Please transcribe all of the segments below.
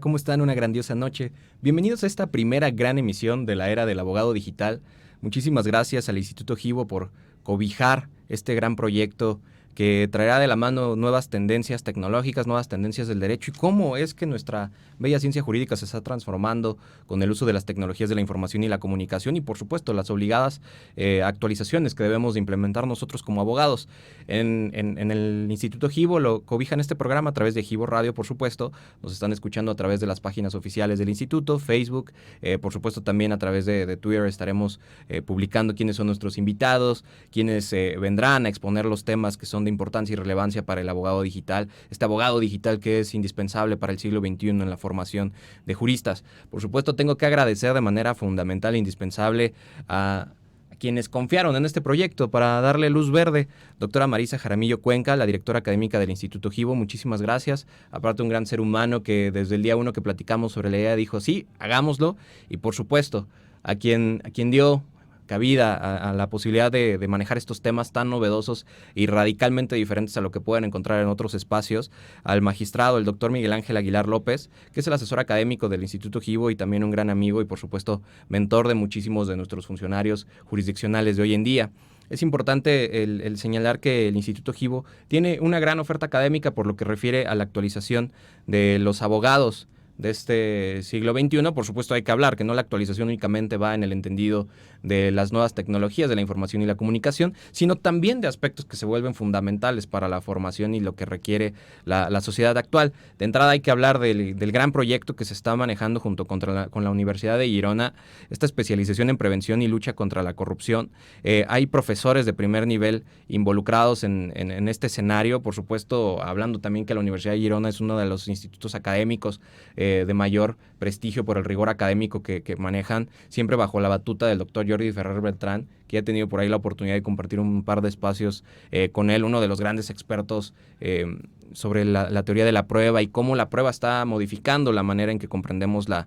¿cómo están? Una grandiosa noche. Bienvenidos a esta primera gran emisión de la era del abogado digital. Muchísimas gracias al Instituto Givo por cobijar este gran proyecto que traerá de la mano nuevas tendencias tecnológicas, nuevas tendencias del derecho y cómo es que nuestra bella ciencia jurídica se está transformando con el uso de las tecnologías de la información y la comunicación y, por supuesto, las obligadas actualizaciones que debemos de implementar nosotros como abogados. En el Instituto Givo lo cobijan este programa a través de Givo Radio, por supuesto. Nos están escuchando a través de las páginas oficiales del instituto, Facebook, por supuesto también a través de Twitter estaremos publicando quiénes son nuestros invitados, quiénes vendrán a exponer los temas que son de importancia y relevancia para el abogado digital, este abogado digital que es indispensable para el siglo XXI en la formación de juristas. Por supuesto, tengo que agradecer de manera fundamental e indispensable a quienes confiaron en este proyecto para darle luz verde. Doctora Marisa Jaramillo Cuenca, la directora académica del Instituto Givo, muchísimas gracias. Aparte, un gran ser humano que desde el día 1 que platicamos sobre la idea dijo, sí, hagámoslo. Y por supuesto, a quien dio cabida a la posibilidad de manejar estos temas tan novedosos y radicalmente diferentes a lo que pueden encontrar en otros espacios, al magistrado, el doctor Miguel Ángel Aguilar López, que es el asesor académico del Instituto Givo y también un gran amigo y, por supuesto, mentor de muchísimos de nuestros funcionarios jurisdiccionales de hoy en día. Es importante el señalar que el Instituto Givo tiene una gran oferta académica por lo que refiere a la actualización de los abogados de este siglo XXI. Por supuesto hay que hablar que no la actualización únicamente va en el entendido de las nuevas tecnologías de la información y la comunicación, sino también de aspectos que se vuelven fundamentales para la formación y lo que requiere la sociedad actual. De entrada hay que hablar del gran proyecto que se está manejando junto con la Universidad de Girona, esta especialización en prevención y lucha contra la corrupción. Hay profesores de primer nivel involucrados en este escenario, por supuesto, hablando también que la Universidad de Girona es uno de los institutos académicos de mayor prestigio por el rigor académico que manejan, siempre bajo la batuta del doctor Jordi Ferrer Beltrán, que he tenido por ahí la oportunidad de compartir un par de espacios con él, uno de los grandes expertos sobre la teoría de la prueba y cómo la prueba está modificando la manera en que comprendemos la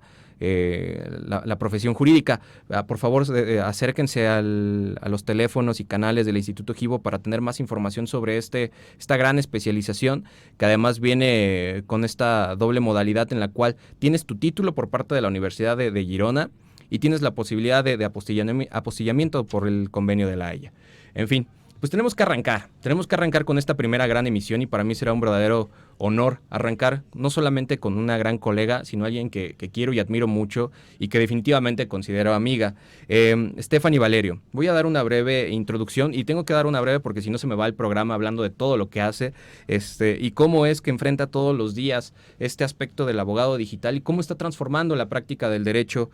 profesión jurídica. Por favor, acérquense a los teléfonos y canales del Instituto Givo para tener más información sobre esta gran especialización, que además viene con esta doble modalidad en la cual tienes tu título por parte de la Universidad de Girona y tienes la posibilidad de apostillamiento por el convenio de la Haya. En fin, pues tenemos que arrancar con esta primera gran emisión y para mí será un verdadero honor arrancar no solamente con una gran colega, sino alguien que quiero y admiro mucho y que definitivamente considero amiga, Stephanie Valerio. Voy a dar una breve introducción y tengo que dar una breve porque si no se me va el programa hablando de todo lo que hace y cómo es que enfrenta todos los días este aspecto del abogado digital y cómo está transformando la práctica del derecho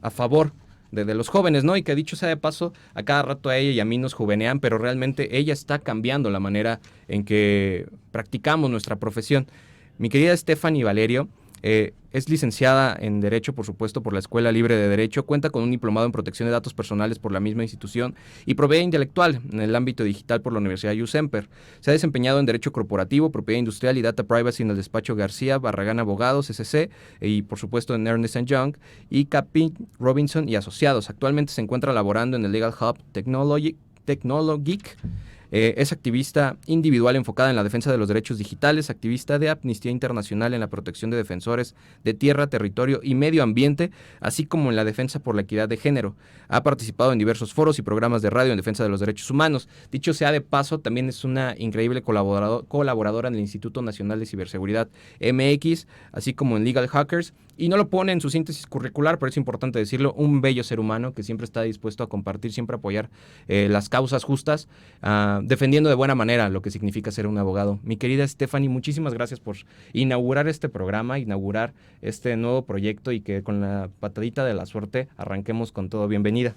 a favor de los jóvenes, ¿no? Y que dicho sea de paso, a cada rato a ella y a mí nos juvenean, pero realmente ella está cambiando la manera en que practicamos nuestra profesión. Mi querida Stephanie Valerio es licenciada en Derecho, por supuesto, por la Escuela Libre de Derecho, cuenta con un diplomado en Protección de Datos Personales por la misma institución y propiedad intelectual en el ámbito digital por la Universidad de USemper. Se ha desempeñado en Derecho Corporativo, Propiedad Industrial y Data Privacy en el despacho García Barragán Abogados, SC, y por supuesto en Ernst & Young y Capin Robinson y Asociados. Actualmente se encuentra laborando en el Legal Hub Technologic. Es activista individual enfocada en la defensa de los derechos digitales, activista de Amnistía Internacional en la protección de defensores de tierra, territorio y medio ambiente, así como en la defensa por la equidad de género. Ha participado en diversos foros y programas de radio en defensa de los derechos humanos. Dicho sea de paso, también es una increíble colaboradora en el Instituto Nacional de Ciberseguridad MX, así como en Legal Hackers. Y no lo pone en su síntesis curricular, pero es importante decirlo, un bello ser humano que siempre está dispuesto a compartir, siempre apoyar las causas justas, defendiendo de buena manera lo que significa ser un abogado. Mi querida Stephanie, muchísimas gracias por inaugurar este programa, inaugurar este nuevo proyecto y que con la patadita de la suerte arranquemos con todo. Bienvenida.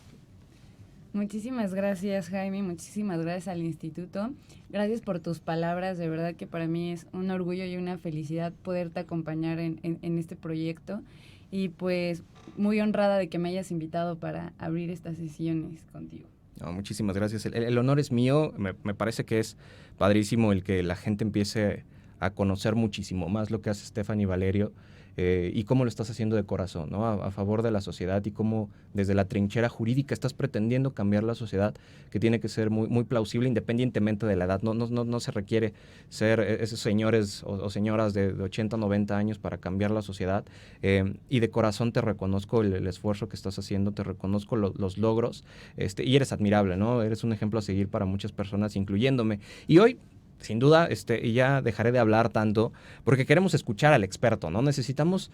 Muchísimas gracias, Jaime, muchísimas gracias al instituto, gracias por tus palabras, de verdad que para mí es un orgullo y una felicidad poderte acompañar en este proyecto y pues muy honrada de que me hayas invitado para abrir estas sesiones contigo. No, muchísimas gracias, el honor es mío, me parece que es padrísimo el que la gente empiece a conocer muchísimo más lo que hace Stephanie Valerio. y cómo lo estás haciendo de corazón, ¿no? A favor de la sociedad, y cómo desde la trinchera jurídica estás pretendiendo cambiar la sociedad, que tiene que ser muy, muy plausible independientemente de la edad. No se requiere ser esos señores o señoras de 80, 90 años para cambiar la sociedad, y de corazón te reconozco el esfuerzo que estás haciendo, te reconozco los logros, y eres admirable, ¿no? Eres un ejemplo a seguir para muchas personas, incluyéndome. Y hoy, sin duda, y ya dejaré de hablar tanto, porque queremos escuchar al experto, ¿no? Necesitamos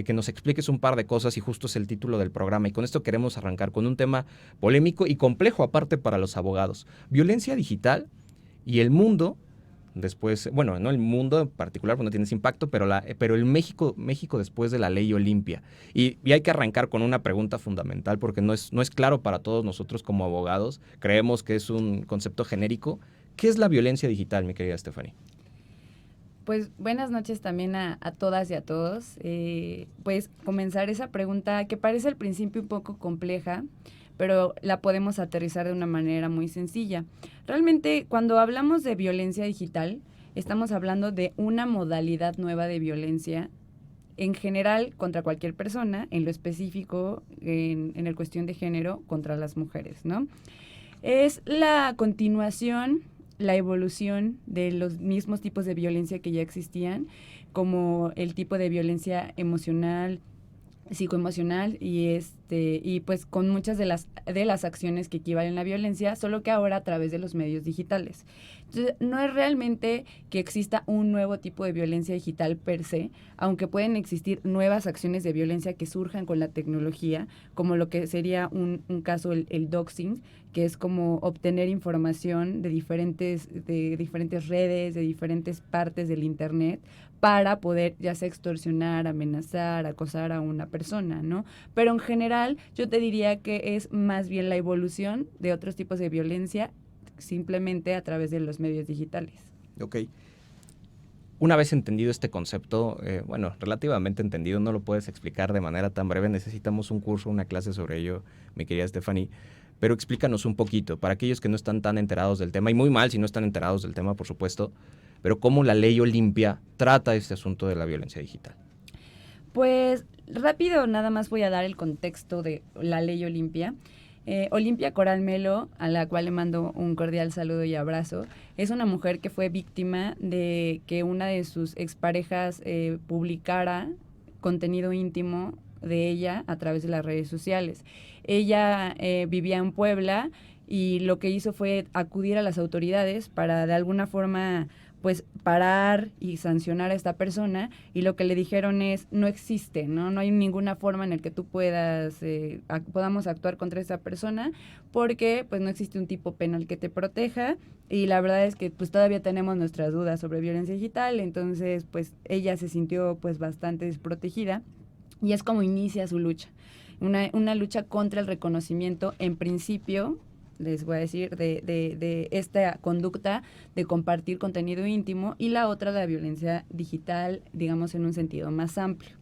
que nos expliques un par de cosas, y justo es el título del programa, y con esto queremos arrancar con un tema polémico y complejo aparte para los abogados. Violencia digital y el mundo después, bueno, no el mundo en particular, porque no tienes impacto, pero el México después de la ley Olimpia. Y hay que arrancar con una pregunta fundamental, porque no es claro para todos nosotros como abogados. Creemos que es un concepto genérico. ¿Qué es la violencia digital, mi querida Stephanie? Pues buenas noches también a todas y a todos. Pues comenzar esa pregunta que parece al principio un poco compleja, pero la podemos aterrizar de una manera muy sencilla. Realmente, cuando hablamos de violencia digital, estamos hablando de una modalidad nueva de violencia, en general contra cualquier persona, en lo específico, en el cuestión de género, contra las mujeres, ¿no? Es la continuación, la evolución de los mismos tipos de violencia que ya existían, como el tipo de violencia emocional, psicoemocional, y pues con muchas de las acciones que equivalen a la violencia, solo que ahora a través de los medios digitales. Entonces, no es realmente que exista un nuevo tipo de violencia digital per se, aunque pueden existir nuevas acciones de violencia que surjan con la tecnología, como lo que sería un caso, el doxing, que es como obtener información de diferentes redes, de diferentes partes del internet, para poder ya sea extorsionar, amenazar, acosar a una persona, ¿no? Pero en general yo te diría que es más bien la evolución de otros tipos de violencia, simplemente a través de los medios digitales. Ok. Una vez entendido este concepto, relativamente entendido, no lo puedes explicar de manera tan breve, necesitamos un curso, una clase sobre ello, mi querida Stephanie, pero explícanos un poquito, para aquellos que no están tan enterados del tema, y muy mal si no están enterados del tema, por supuesto, pero cómo la ley Olimpia trata este asunto de la violencia digital. Pues rápido, nada más voy a dar el contexto de la ley Olimpia. Olimpia Coral Melo, a la cual le mando un cordial saludo y abrazo, es una mujer que fue víctima de que una de sus exparejas publicara contenido íntimo de ella a través de las redes sociales. Ella vivía en Puebla, y lo que hizo fue acudir a las autoridades para de alguna forma pues parar y sancionar a esta persona, y lo que le dijeron es: no existe, no hay ninguna forma en la que tú podamos actuar contra esa persona, porque pues no existe un tipo penal que te proteja, y la verdad es que pues todavía tenemos nuestras dudas sobre violencia digital. Entonces pues ella se sintió pues bastante desprotegida, y es como inicia su lucha, una lucha contra el reconocimiento, en principio, les voy a decir, de esta conducta de compartir contenido íntimo, y la otra de la violencia digital, digamos, en un sentido más amplio.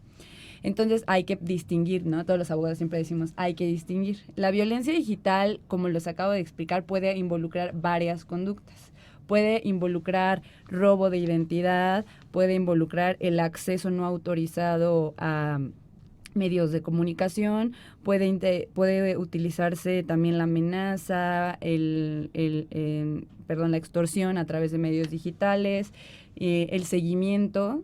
Entonces hay que distinguir, ¿no? Todos los abogados siempre decimos, hay que distinguir. La violencia digital, como los acabo de explicar, puede involucrar varias conductas. Puede involucrar robo de identidad, puede involucrar el acceso no autorizado a medios de comunicación, puede utilizarse también la amenaza, la extorsión a través de medios digitales, el seguimiento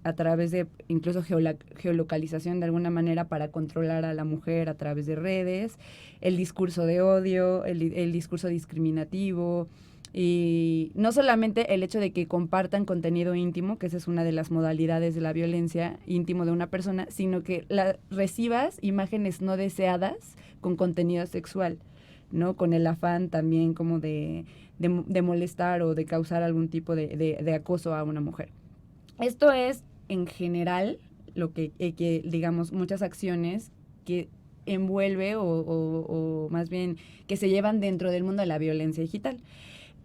a través de incluso geolocalización de alguna manera para controlar a la mujer a través de redes, el discurso de odio, el discurso discriminativo. Y no solamente el hecho de que compartan contenido íntimo, que esa es una de las modalidades de la violencia íntimo de una persona, sino que recibas imágenes no deseadas con contenido sexual, ¿no? Con el afán también como de molestar o de causar algún tipo de acoso a una mujer. Esto es, en general, lo que digamos, muchas acciones que envuelve o más bien que se llevan dentro del mundo de la violencia digital.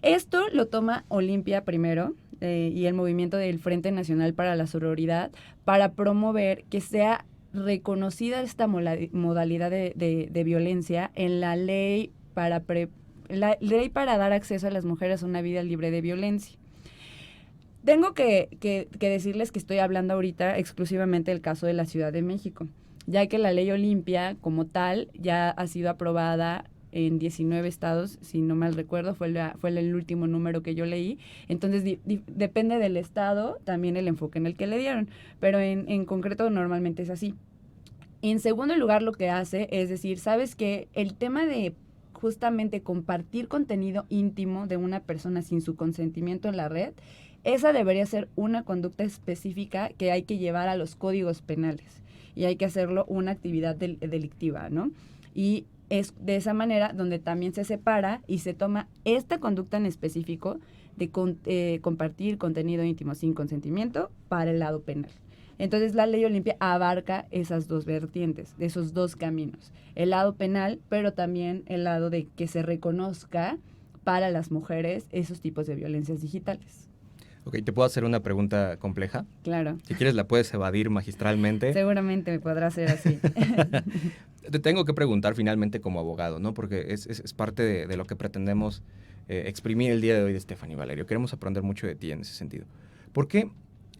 Esto lo toma Olimpia primero, y el movimiento del Frente Nacional para la Sororidad, para promover que sea reconocida esta modalidad de violencia en la ley para dar acceso a las mujeres a una vida libre de violencia. Tengo que decirles que estoy hablando ahorita exclusivamente del caso de la Ciudad de México, ya que la ley Olimpia como tal ya ha sido aprobada en 19 estados, si no mal recuerdo, fue el último número que yo leí. Entonces, depende del estado también el enfoque en el que le dieron, pero en concreto normalmente es así. En segundo lugar, lo que hace es decir, ¿sabes qué? El tema de justamente compartir contenido íntimo de una persona sin su consentimiento en la red, esa debería ser una conducta específica que hay que llevar a los códigos penales y hay que hacerlo una actividad delictiva, ¿no? Y es de esa manera donde también se separa y se toma esta conducta en específico de compartir contenido íntimo sin consentimiento para el lado penal. Entonces la ley Olimpia abarca esas dos vertientes, de esos dos caminos, el lado penal, pero también el lado de que se reconozca para las mujeres esos tipos de violencias digitales. Ok, ¿te puedo hacer una pregunta compleja? Claro. Si quieres la puedes evadir magistralmente. Seguramente me podrá hacer así. Te tengo que preguntar finalmente como abogado, ¿no? Porque es parte de lo que pretendemos exprimir el día de hoy de Stephanie Valerio. Queremos aprender mucho de ti en ese sentido. ¿Por qué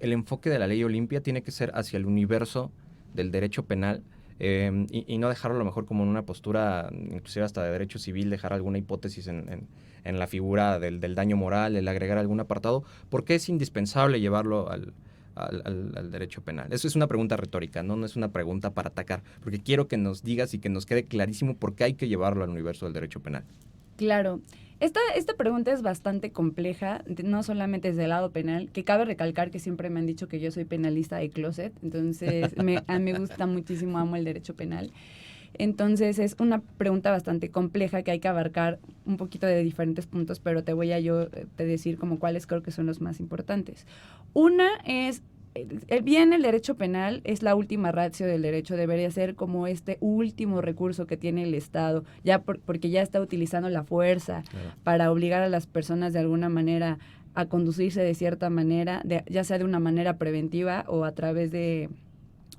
el enfoque de la ley Olimpia tiene que ser hacia el universo del derecho penal y no dejarlo a lo mejor como en una postura, inclusive hasta de derecho civil, dejar alguna hipótesis en la figura del daño moral, el agregar algún apartado? ¿Por qué es indispensable llevarlo al derecho penal? Eso es una pregunta retórica, ¿no? No es una pregunta para atacar, porque quiero que nos digas y que nos quede clarísimo por qué hay que llevarlo al universo del derecho penal. Claro. Esta pregunta es bastante compleja, no solamente desde el lado penal, que cabe recalcar que siempre me han dicho que yo soy penalista de closet, entonces a mí me gusta muchísimo, amo el derecho penal. Entonces es una pregunta bastante compleja que hay que abarcar un poquito de diferentes puntos, pero te voy a decir como cuáles creo que son los más importantes. Una es, el derecho penal es la última ratio del derecho, debería ser como este último recurso que tiene el Estado, ya porque ya está utilizando la fuerza para obligar a las personas de alguna manera a conducirse de cierta manera, ya sea de una manera preventiva o a través de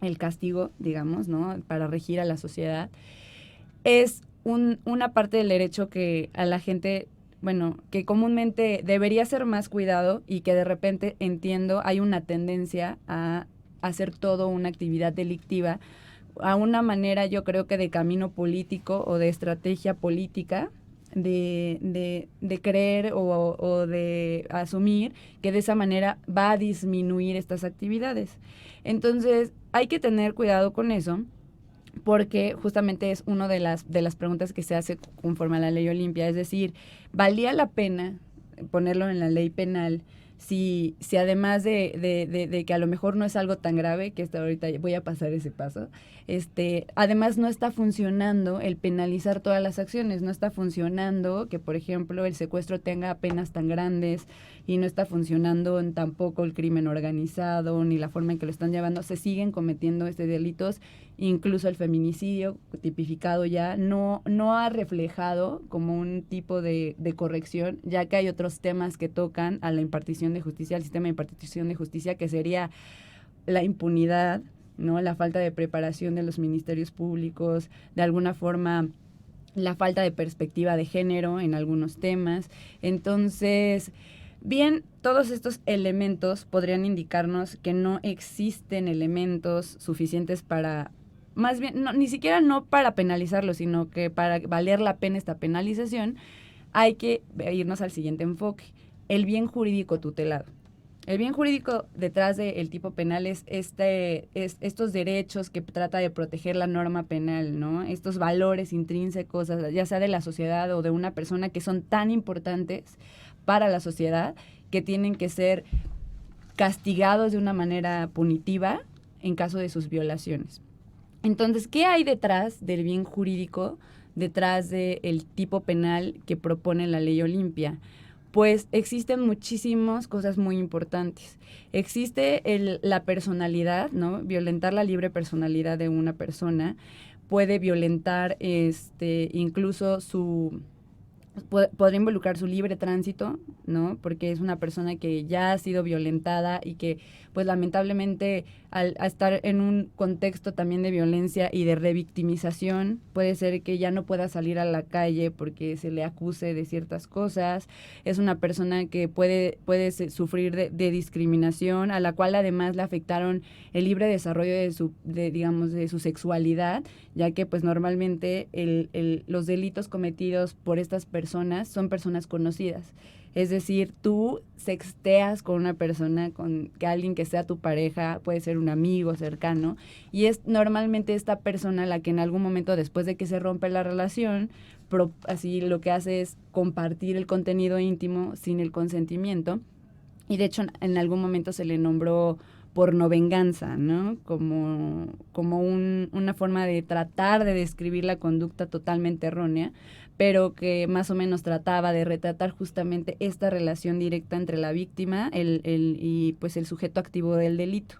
el castigo, digamos, ¿no? Para regir a la sociedad. Es una parte del derecho que a la gente, bueno, que comúnmente debería ser más cuidado y que de repente entiendo hay una tendencia a hacer todo una actividad delictiva, a una manera yo creo que de camino político o de estrategia política, de creer o de asumir que de esa manera va a disminuir estas actividades. Entonces, hay que tener cuidado con eso, porque justamente es una de las preguntas que se hace conforme a la ley Olimpia, es decir, ¿valía la pena ponerlo en la ley penal si además de que a lo mejor no es algo tan grave, que hasta ahorita voy a pasar ese paso, además no está funcionando el penalizar todas las acciones, no está funcionando que, por ejemplo, el secuestro tenga penas tan grandes y no está funcionando tampoco el crimen organizado ni la forma en que lo están llevando, se siguen cometiendo delitos, incluso el feminicidio tipificado ya no ha reflejado como un tipo de corrección, ya que hay otros temas que tocan a la impartición de justicia, al sistema de impartición de justicia, que sería la impunidad, ¿no? La falta de preparación de los ministerios públicos, de alguna forma la falta de perspectiva de género en algunos temas. Entonces, bien, todos estos elementos podrían indicarnos que no existen elementos suficientes para, más bien, ni siquiera no para penalizarlo, sino que para valer la pena esta penalización, hay que irnos al siguiente enfoque, el bien jurídico tutelado. El bien jurídico detrás del tipo penal es estos derechos que trata de proteger la norma penal, ¿no? Estos valores intrínsecos, ya sea de la sociedad o de una persona, que son tan importantes para la sociedad, que tienen que ser castigados de una manera punitiva en caso de sus violaciones. Entonces, ¿qué hay detrás del bien jurídico, detrás del tipo penal que propone la ley Olimpia? Pues existen muchísimas cosas muy importantes. Existe la personalidad, ¿no? Violentar la libre personalidad de una persona puede violentar incluso podría involucrar su libre tránsito, ¿no? Porque es una persona que ya ha sido violentada y que, pues lamentablemente, al estar en un contexto también de violencia y de revictimización, puede ser que ya no pueda salir a la calle porque se le acuse de ciertas cosas. Es una persona que puede sufrir de discriminación, a la cual además le afectaron el libre desarrollo digamos, de su sexualidad, ya que pues normalmente los delitos cometidos por estas personas son personas conocidas. Es decir, tú sexteas con una persona, con que alguien que sea tu pareja, puede ser un amigo cercano, y es normalmente esta persona la que en algún momento, después de que se rompe la relación, así lo que hace es compartir el contenido íntimo sin el consentimiento, y de hecho en algún momento se le nombró pornovenganza, ¿no? Como una forma de tratar de describir la conducta totalmente errónea, pero que más o menos trataba de retratar justamente esta relación directa entre la víctima y pues el sujeto activo del delito.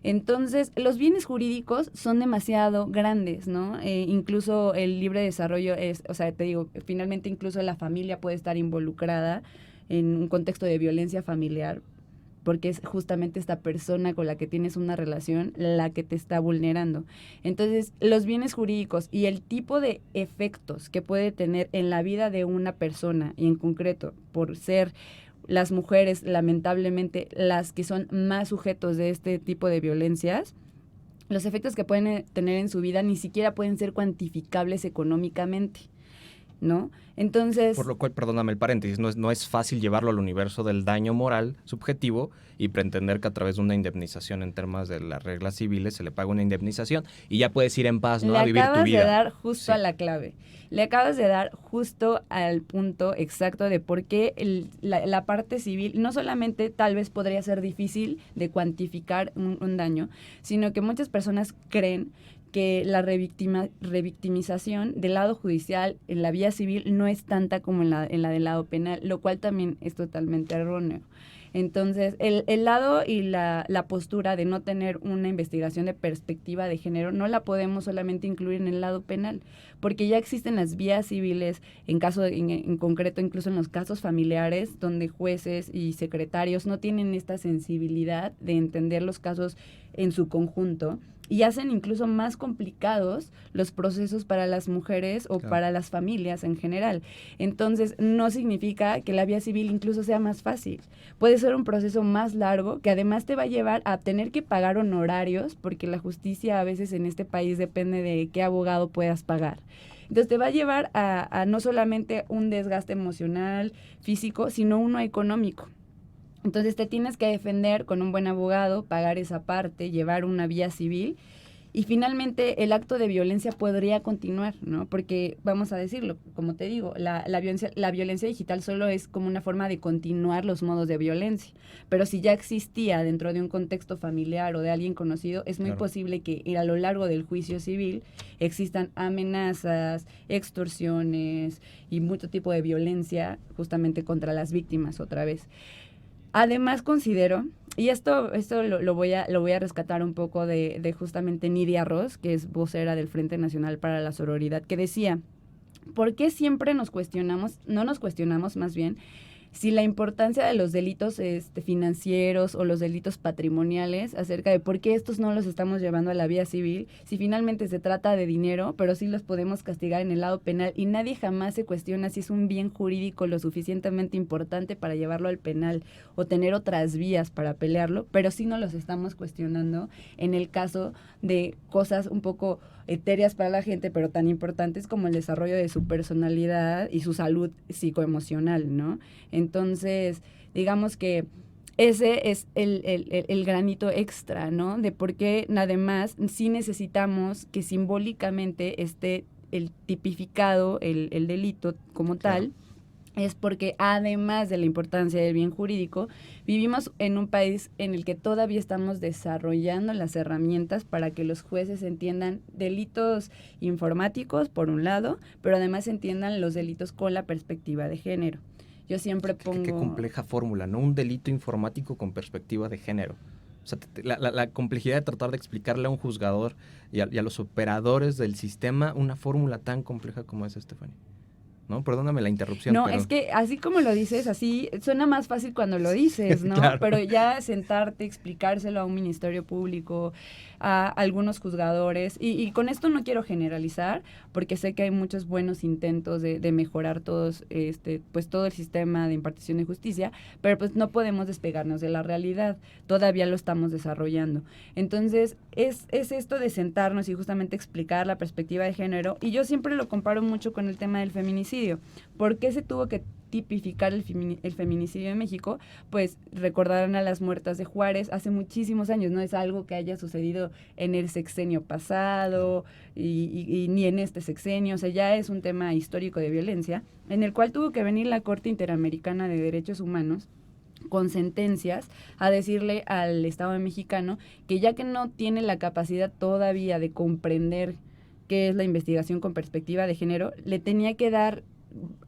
Entonces, los bienes jurídicos son demasiado grandes, ¿no? Incluso el libre desarrollo o sea, te digo, finalmente incluso la familia puede estar involucrada en un contexto de violencia familiar, porque es justamente esta persona con la que tienes una relación la que te está vulnerando. Entonces, los bienes jurídicos y el tipo de efectos que puede tener en la vida de una persona, y en concreto, por ser las mujeres, lamentablemente, las que son más sujetos de este tipo de violencias, los efectos que pueden tener en su vida ni siquiera pueden ser cuantificables económicamente, ¿no? Entonces... Por lo cual, perdóname el paréntesis, no es fácil llevarlo al universo del daño moral subjetivo y pretender que a través de una indemnización en temas de las reglas civiles se le paga una indemnización y ya puedes ir en paz, ¿no? A vivir tu vida. Le acabas de dar justo a la clave. Le acabas de dar justo al punto exacto de por qué la parte civil no solamente tal vez podría ser difícil de cuantificar un daño, sino que muchas personas creen que la revictimización del lado judicial en la vía civil no es tanta como en la del lado penal, lo cual también es totalmente erróneo. Entonces, el lado y la postura de no tener una investigación de perspectiva de género no la podemos solamente incluir en el lado penal, porque ya existen las vías civiles, en concreto incluso en los casos familiares, donde jueces y secretarios no tienen esta sensibilidad de entender los casos en su conjunto, y hacen incluso más complicados los procesos para las mujeres o para las familias en general. Entonces, no significa que la vía civil incluso sea más fácil. Puede ser un proceso más largo que además te va a llevar a tener que pagar honorarios, porque la justicia a veces en este país depende de qué abogado puedas pagar. Entonces te va a llevar a no solamente un desgaste emocional, físico, sino uno económico. Entonces te tienes que defender con un buen abogado, pagar esa parte, llevar una vía civil, y finalmente el acto de violencia podría continuar, ¿no? Porque, vamos a decirlo, como te digo, la violencia digital solo es como una forma de continuar los modos de violencia. Pero si ya existía dentro de un contexto familiar o de alguien conocido, es muy posible que a lo largo del juicio civil existan amenazas, extorsiones y mucho tipo de violencia justamente contra las víctimas otra vez. Además considero, y esto lo voy a rescatar un poco de justamente Nidia Ross, que es vocera del Frente Nacional para la Sororidad, que decía, ¿por qué siempre no nos cuestionamos más bien, si la importancia de los delitos financieros o los delitos patrimoniales, acerca de por qué estos no los estamos llevando a la vía civil, si finalmente se trata de dinero, pero sí los podemos castigar en el lado penal, y nadie jamás se cuestiona si es un bien jurídico lo suficientemente importante para llevarlo al penal o tener otras vías para pelearlo, pero sí no los estamos cuestionando en el caso de cosas un poco etéreas para la gente, pero tan importantes como el desarrollo de su personalidad y su salud psicoemocional, ¿no? Entonces, digamos que ese es el granito extra, ¿no? De por qué, además, sí necesitamos que simbólicamente esté el tipificado, el delito como tal, es porque además de la importancia del bien jurídico, vivimos en un país en el que todavía estamos desarrollando las herramientas para que los jueces entiendan delitos informáticos, por un lado, pero además entiendan los delitos con la perspectiva de género. Yo siempre pongo... Qué compleja fórmula, ¿no? Un delito informático con perspectiva de género. O sea, la complejidad de tratar de explicarle a un juzgador y a los operadores del sistema una fórmula tan compleja como es, Estefanía. ¿no? Perdóname la interrupción. No, pero... es que así como lo dices, así suena más fácil cuando lo dices, ¿no? Claro. Pero ya sentarte, explicárselo a un ministerio público, a algunos juzgadores, y con esto no quiero generalizar, porque sé que hay muchos buenos intentos de mejorar todos, pues todo el sistema de impartición de justicia, pero pues no podemos despegarnos de la realidad, todavía lo estamos desarrollando. Entonces, es esto de sentarnos y justamente explicar la perspectiva de género, y yo siempre lo comparo mucho con el tema del feminicidio. ¿Por qué se tuvo que tipificar el feminicidio en México? Pues recordarán a las muertas de Juárez hace muchísimos años, no es algo que haya sucedido en el sexenio pasado y ni en este sexenio, o sea, ya es un tema histórico de violencia, en el cual tuvo que venir la Corte Interamericana de Derechos Humanos con sentencias a decirle al Estado mexicano que ya que no tiene la capacidad todavía de comprender qué es la investigación con perspectiva de género, le tenía que dar,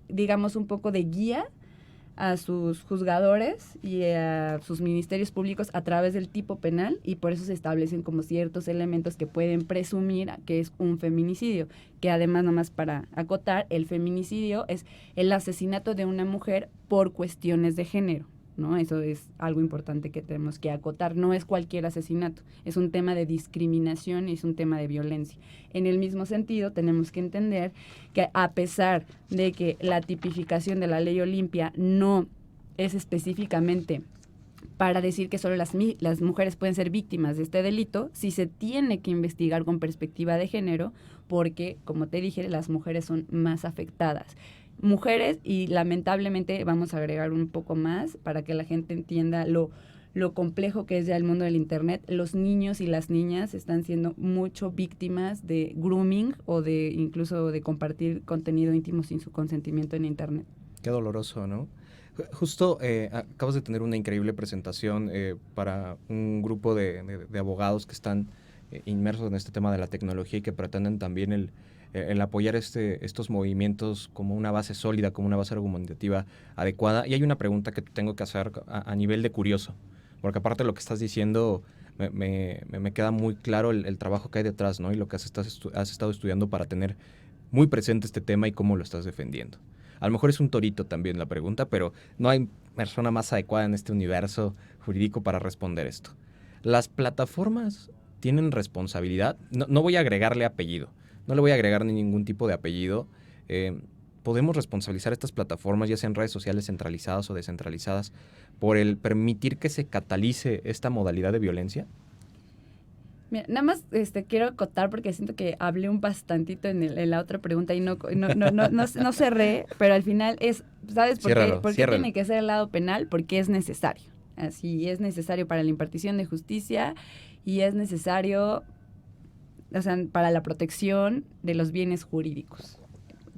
digamos, un poco de guía a sus juzgadores y a sus ministerios públicos a través del tipo penal, y por eso se establecen como ciertos elementos que pueden presumir que es un feminicidio, que además, nomás para acotar, el feminicidio es el asesinato de una mujer por cuestiones de género, ¿no? Eso es algo importante que tenemos que acotar. No es cualquier asesinato, es un tema de discriminación y es un tema de violencia. En el mismo sentido, tenemos que entender que a pesar de que la tipificación de la ley Olimpia no es específicamente para decir que solo las mujeres pueden ser víctimas de este delito, sí se tiene que investigar con perspectiva de género, porque, como te dije, las mujeres son más afectadas. Mujeres, y lamentablemente vamos a agregar un poco más para que la gente entienda lo complejo que es ya el mundo del internet. Los niños y las niñas están siendo mucho víctimas de grooming o de incluso de compartir contenido íntimo sin su consentimiento en internet. Qué doloroso, ¿no? Justo acabas de tener una increíble presentación para un grupo de abogados que están inmersos en este tema de la tecnología y que pretenden también el apoyar estos movimientos como una base sólida, como una base argumentativa adecuada. Y hay una pregunta que tengo que hacer a nivel de curioso, porque aparte de lo que estás diciendo, me queda muy claro el trabajo que hay detrás, ¿no? Y lo que has estado estudiando para tener muy presente este tema y cómo lo estás defendiendo. A lo mejor es un torito también la pregunta, pero no hay persona más adecuada en este universo jurídico para responder esto. ¿Las plataformas tienen responsabilidad? No voy a agregarle apellido. No le voy a agregar ningún tipo de apellido. ¿Podemos responsabilizar a estas plataformas, ya sean redes sociales centralizadas o descentralizadas, por el permitir que se catalice esta modalidad de violencia? Mira, nada más quiero acotar porque siento que hablé un bastantito en la otra pregunta y no cerré, pero al final es, ¿sabes por qué? ¿Por qué tiene que ser el lado penal? Porque es necesario. Así es necesario para la impartición de justicia y es necesario, o sea, para la protección de los bienes jurídicos,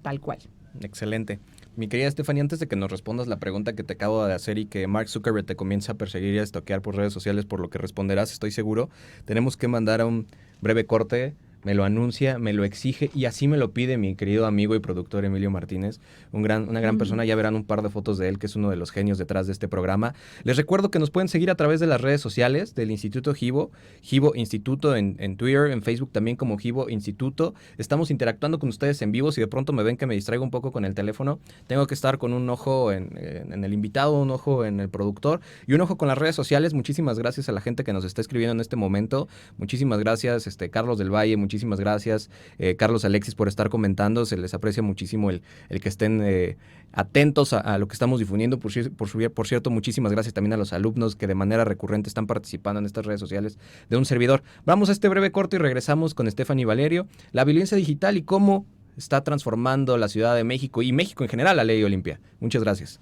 tal cual. Excelente. Mi querida Stephanie, antes de que nos respondas la pregunta que te acabo de hacer y que Mark Zuckerberg te comience a perseguir y a stalkear por redes sociales, por lo que responderás, estoy seguro, tenemos que mandar a un breve corte. Me lo anuncia, me lo exige y así me lo pide mi querido amigo y productor Emilio Martínez, una gran persona. Ya verán un par de fotos de él, que es uno de los genios detrás de este programa. Les recuerdo que nos pueden seguir a través de las redes sociales del Instituto Jibo Instituto en Twitter, en Facebook también como Jibo Instituto. Estamos interactuando con ustedes en vivo. Si de pronto me ven que me distraigo un poco con el teléfono, tengo que estar con un ojo en el invitado, un ojo en el productor y un ojo con las redes sociales. Muchísimas gracias a la gente que nos está escribiendo en este momento. Muchísimas gracias, Carlos del Valle. Muchísimas gracias, Carlos Alexis, por estar comentando. Se les aprecia muchísimo el que estén atentos a lo que estamos difundiendo. Por cierto, muchísimas gracias también a los alumnos que de manera recurrente están participando en estas redes sociales de un servidor. Vamos a este breve corte y regresamos con Stephanie Valerio. La violencia digital y cómo está transformando la Ciudad de México y México en general la ley Olimpia. Muchas gracias.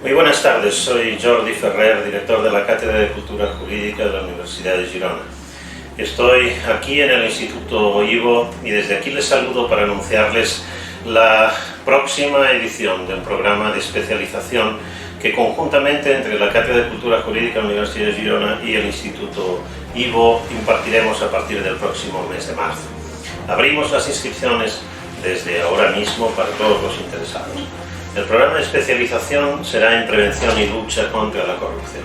Muy buenas tardes, soy Jordi Ferrer, director de la Cátedra de Cultura Jurídica de la Universidad de Girona. Estoy aquí en el Instituto Jibo y desde aquí les saludo para anunciarles la próxima edición del programa de especialización que conjuntamente entre la Cátedra de Cultura Jurídica de la Universidad de Girona y el Instituto Jibo impartiremos a partir del próximo mes de marzo. Abrimos las inscripciones desde ahora mismo para todos los interesados. El programa de especialización será en prevención y lucha contra la corrupción,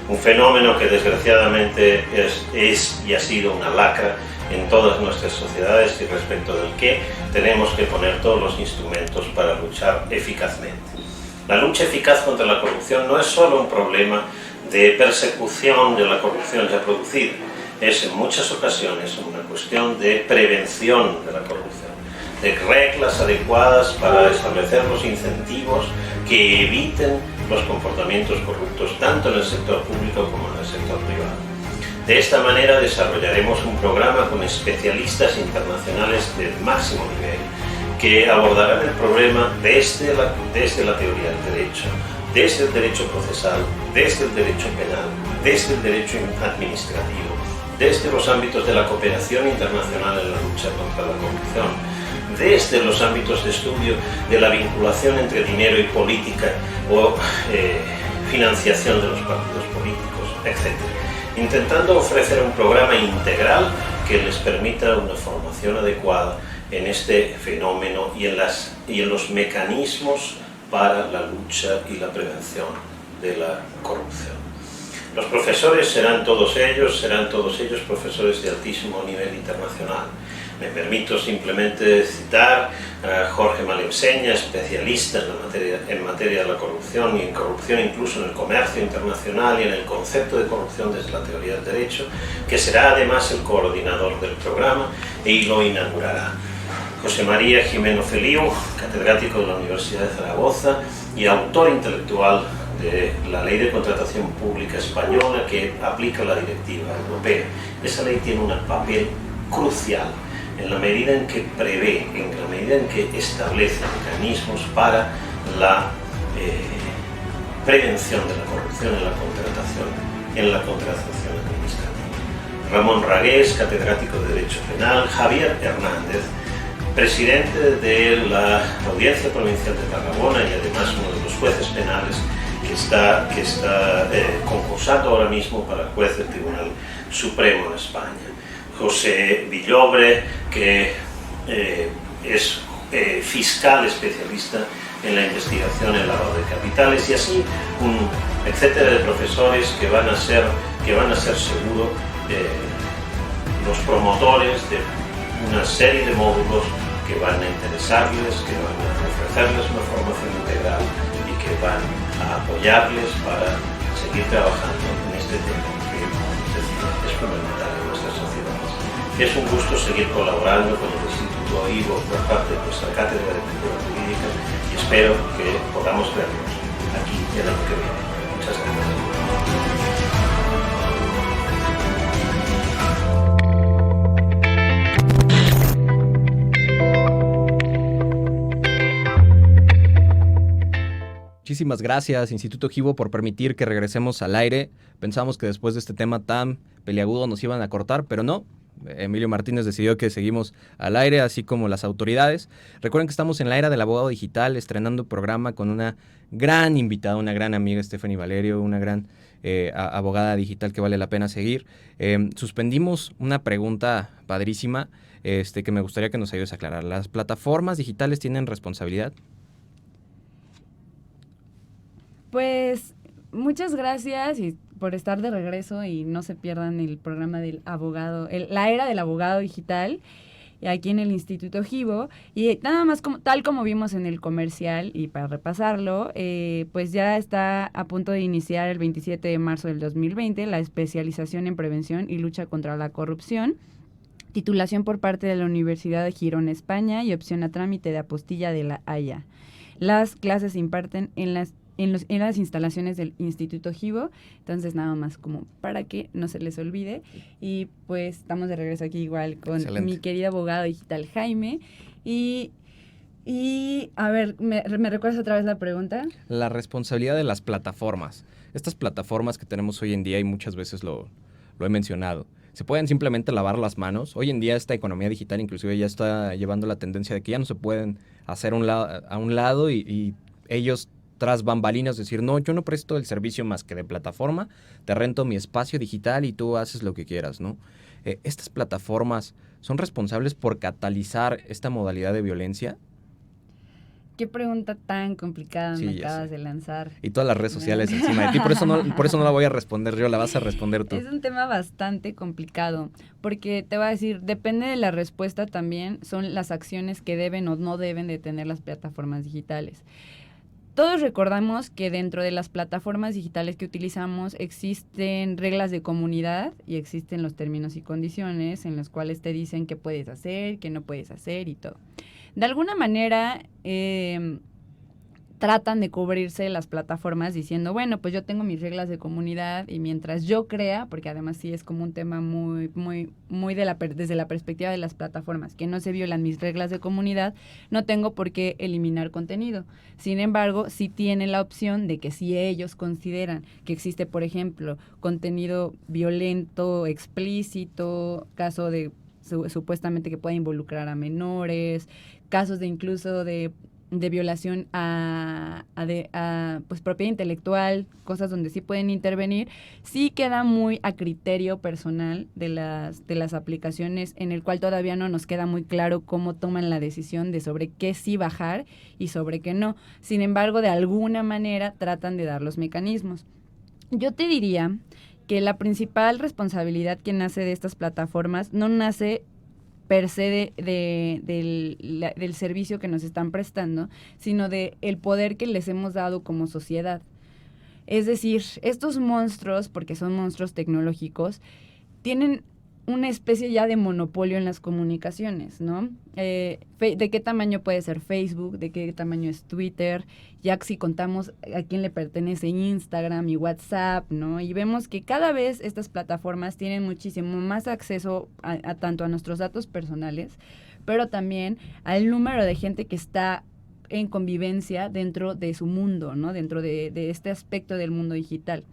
un fenómeno que desgraciadamente es y ha sido una lacra en todas nuestras sociedades y respecto del que tenemos que poner todos los instrumentos para luchar eficazmente. La lucha eficaz contra la corrupción no es solo un problema de persecución de la corrupción ya producida, es en muchas ocasiones una cuestión de prevención de la corrupción, de reglas adecuadas para establecer los incentivos que eviten los comportamientos corruptos tanto en el sector público como en el sector privado. De esta manera desarrollaremos un programa con especialistas internacionales del máximo nivel que abordarán el problema desde la teoría del derecho, desde el derecho procesal, desde el derecho penal, desde el derecho administrativo, desde los ámbitos de la cooperación internacional en la lucha contra la corrupción, desde los ámbitos de estudio de la vinculación entre dinero y política o financiación de los partidos políticos, etc. Intentando ofrecer un programa integral que les permita una formación adecuada en este fenómeno y en los mecanismos para la lucha y la prevención de la corrupción. Los profesores serán todos ellos profesores de altísimo nivel internacional. Me permito simplemente citar a Jorge Malemseña, especialista en materia de la corrupción y en corrupción incluso en el comercio internacional y en el concepto de corrupción desde la teoría del derecho, que será además el coordinador del programa y lo inaugurará. José María Jimeno Feliu, catedrático de la Universidad de Zaragoza y autor intelectual de la Ley de Contratación Pública Española que aplica la Directiva Europea. Esa ley tiene un papel crucial en la medida en que prevé, en la medida en que establece mecanismos para la prevención de la corrupción en la contratación administrativa. Ramón Ragués, catedrático de Derecho Penal, Javier Hernández, presidente de la Audiencia Provincial de Tarragona y además uno de los jueces penales que está concursando ahora mismo para juez del Tribunal Supremo en España. José Villobre, que es fiscal especialista en la investigación en lavado de capitales, y así un etcétera de profesores que van a ser seguro los promotores de una serie de módulos que van a interesarles, que van a ofrecerles una formación integral y que van a apoyarles para seguir trabajando en este tema que es fundamental en nuestras sociedades. Es un gusto seguir colaborando con el Instituto IVO por parte de nuestra Cátedra de Cultura Jurídica y espero que podamos vernos aquí el año que viene. Muchas gracias. Muchísimas gracias, Instituto Givo, por permitir que regresemos al aire. Pensamos que después de este tema tan peliagudo nos iban a cortar, pero no. Emilio Martínez decidió que seguimos al aire, así como las autoridades. Recuerden que estamos en la era del abogado digital, estrenando programa con una gran invitada, una gran amiga, Stephanie Valerio, una gran abogada digital que vale la pena seguir. Suspendimos una pregunta padrísima que me gustaría que nos ayudes a aclarar. ¿Las plataformas digitales tienen responsabilidad? Pues muchas gracias por estar de regreso y no se pierdan el programa del abogado, la era del abogado digital, aquí en el Instituto Givo. Y nada más tal como vimos en el comercial, y para repasarlo, pues ya está a punto de iniciar el 27 de marzo del 2020 la especialización en prevención y lucha contra la corrupción, titulación por parte de la Universidad de Girona, España, y opción a trámite de apostilla de la Haya. Las clases se imparten en las instalaciones del Instituto Givo, entonces nada más como para que no se les olvide. Y pues estamos de regreso aquí igual con Excelente. Mi querido abogado digital Jaime. Y a ver, ¿me recuerdas otra vez la pregunta? La responsabilidad de las plataformas. Estas plataformas que tenemos hoy en día, y muchas veces lo he mencionado, se pueden simplemente lavar las manos. Hoy en día esta economía digital inclusive ya está llevando la tendencia de que ya no se pueden hacer a un lado y ellos tras bambalinas decir, no, yo no presto el servicio más que de plataforma, te rento mi espacio digital y tú haces lo que quieras, ¿no? ¿Estas plataformas son responsables por catalizar esta modalidad de violencia? Qué pregunta tan complicada Sí, me ya acabas sé. de lanzar. Y todas las redes sociales encima de ti, por eso no la voy a responder yo, la vas a responder tú. Es un tema bastante complicado, porque te voy a decir, depende de la respuesta también, son las acciones que deben o no deben de tener las plataformas digitales. Todos recordamos que dentro de las plataformas digitales que utilizamos existen reglas de comunidad y existen los términos y condiciones en los cuales te dicen qué puedes hacer, qué no puedes hacer y todo. De alguna manera, tratan de cubrirse las plataformas diciendo, bueno, pues yo tengo mis reglas de comunidad y mientras yo crea, porque además sí es como un tema muy desde la perspectiva de las plataformas, que no se violan mis reglas de comunidad, no tengo por qué eliminar contenido. Sin embargo, sí tienen la opción de que si ellos consideran que existe, por ejemplo, contenido violento, explícito, caso de supuestamente que pueda involucrar a menores, casos de incluso de violación a pues propiedad intelectual, cosas donde sí pueden intervenir, sí queda muy a criterio personal de las aplicaciones, en el cual todavía no nos queda muy claro cómo toman la decisión de sobre qué sí bajar y sobre qué no. Sin embargo, de alguna manera tratan de dar los mecanismos. Yo te diría que la principal responsabilidad que nace de estas plataformas no nace per se del servicio que nos están prestando, sino de el poder que les hemos dado como sociedad. Es decir, estos monstruos, porque son monstruos tecnológicos, tienen una especie ya de monopolio en las comunicaciones, ¿no? ¿De qué tamaño puede ser Facebook? ¿De qué tamaño es Twitter? Ya si contamos a quién le pertenece Instagram y WhatsApp, ¿no? Y vemos que cada vez estas plataformas tienen muchísimo más acceso a tanto a nuestros datos personales, pero también al número de gente que está en convivencia dentro de su mundo, ¿no? Dentro de este aspecto del mundo digital.